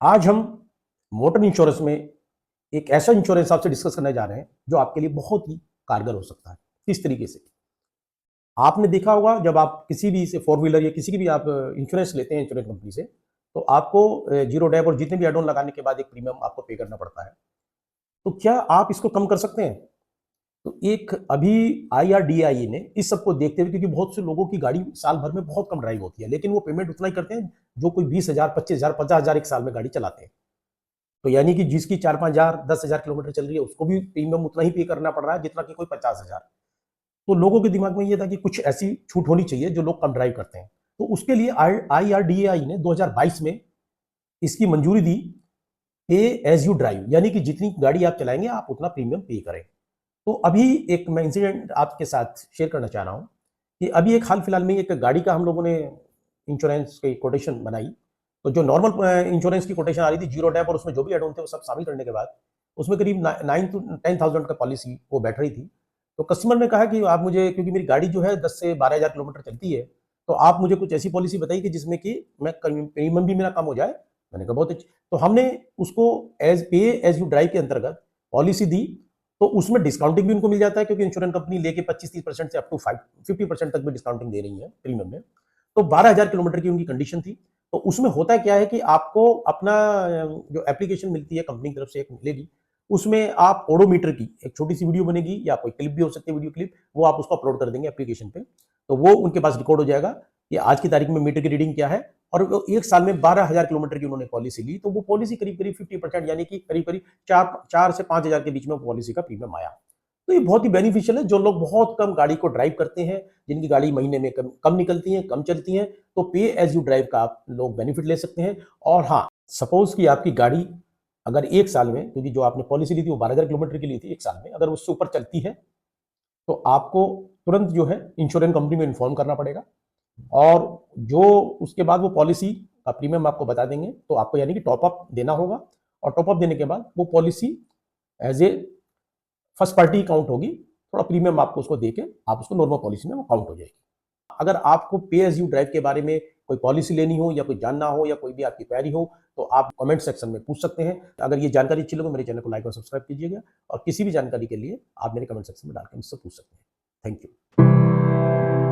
आज हम motor insurance में एक ऐसा इंश्योरेंस आपसे डिस्कस करने जा रहे हैं जो आपके लिए बहुत ही कारगर हो सकता है। किस तरीके से? आपने देखा होगा जब आप किसी भी से फोर व्हीलर या किसी की भी आप इंश्योरेंस लेते हैं इंश्योरेंस कंपनी से, तो आपको जीरो डैप और जितने भी एड ऑन लगाने के बाद एक प्रीमियम आपको पे करना पड़ता है। तो क्या आप इसको कम कर सकते हैं? तो एक अभी IRDAI ने इस सबको देखते हुए, क्योंकि बहुत से लोगों की गाड़ी साल भर में बहुत कम ड्राइव होती है, लेकिन वो पेमेंट उतना ही करते हैं जो कोई 20,000, 25,000, 50,000 एक साल में गाड़ी चलाते हैं। तो यानी कि जिसकी 4-5,000, 10,000 किलोमीटर चल रही है उसको भी प्रीमियम उतना ही पे करना पड़ रहा है जितना कि कोई 50,000। तो लोगों के दिमाग में ये था कि कुछ ऐसी छूट होनी चाहिए जो लोग कम ड्राइव करते हैं। तो उसके लिए IRDAI ने 2022 में इसकी मंजूरी दी, पे एज यू ड्राइव, यानी कि जितनी गाड़ी आप चलाएंगे आप उतना प्रीमियम पे करें। तो अभी एक मैं इंसिडेंट आपके साथ शेयर करना चाह रहा हूँ कि अभी एक हाल फिलहाल में एक गाड़ी का हम लोगों ने इंश्योरेंस की कोटेशन बनाई। तो जो नॉर्मल इंश्योरेंस की कोटेशन आ रही थी जीरो डैप और उसमें जो भी एड ऑन थे वो सब शामिल करने के बाद उसमें करीब 9 to 10,000 का पॉलिसी वो बैठ रही थी। तो कस्टमर ने कहा कि आप मुझे, क्योंकि मेरी गाड़ी जो है 10 से 12,000 किलोमीटर चलती है, तो आप मुझे कुछ ऐसी पॉलिसी बताइए कि जिसमें कि मैं प्रीमियम भी मेरा कम हो जाए। मैंने कहा बहुत अच्छी। तो हमने उसको एज पे एज यू ड्राइव के अंतर्गत पॉलिसी दी। तो उसमें डिस्काउंटिंग भी उनको मिल जाता है, क्योंकि इंश्योरेंस कंपनी लेके 25-30% से अप टू 50% तक भी डिस्काउंटिंग दे रही है प्रीमियम में। तो 12,000 किलोमीटर की उनकी कंडीशन थी। तो उसमें होता क्या है कि आपको अपना जो एप्लीकेशन मिलती है कंपनी की तरफ से एक मिलेगी, उसमें आप ओडोमीटर की एक छोटी सी वीडियो बनेगी या कोई क्लिप भी हो सकती है, वीडियो क्लिप, वो आप उसको अपलोड कर देंगे एप्लीकेशन पे। तो वो उनके पास रिकॉर्ड हो जाएगा कि आज की तारीख में मीटर की रीडिंग क्या है। और वो एक साल में 12,000 किलोमीटर की उन्होंने पॉलिसी ली, तो वो पॉलिसी करीब करीब 50%, यानी कि करीब करीब 4 से 5,000 के बीच में पॉलिसी का प्रीमियम आया। तो ये बहुत ही बेनिफिशियल है। जो लोग बहुत कम गाड़ी को ड्राइव करते हैं, जिनकी गाड़ी महीने में कम निकलती है, कम चलती है, तो पे एज यू ड्राइव का आप लोग बेनिफिट ले सकते हैं। और हाँ, सपोज कि आपकी गाड़ी अगर एक साल में, क्योंकि जो आपने पॉलिसी ली थी वो 12,000 किलोमीटर की ली थी, एक साल में अगर उससे ऊपर चलती है तो आपको तुरंत जो है इंश्योरेंस कंपनी में इन्फॉर्म करना पड़ेगा। और जो उसके बाद वो पॉलिसी का प्रीमियम आपको बता देंगे, तो आपको यानी कि टॉप अप देना होगा। और टॉप अप देने के बाद वो policy as a first party count होगी। थोड़ा प्रीमियम आपको उसको देके आप उसको नॉर्मल पॉलिसी में वो काउंट हो जाएगी। अगर आपको पे एज यू ड्राइव के बारे में कोई पॉलिसी लेनी हो या कोई जानना हो या कोई भी आपकी क्वेरी हो, तो आप कमेंट सेक्शन में पूछ सकते हैं। अगर ये जानकारी अच्छी लगे मेरे चैनल को लाइक और सब्सक्राइब कीजिएगा। और किसी भी जानकारी के लिए आप मेरे कमेंट सेक्शन में डालकर मुझसे पूछ सकते हैं। Thank you.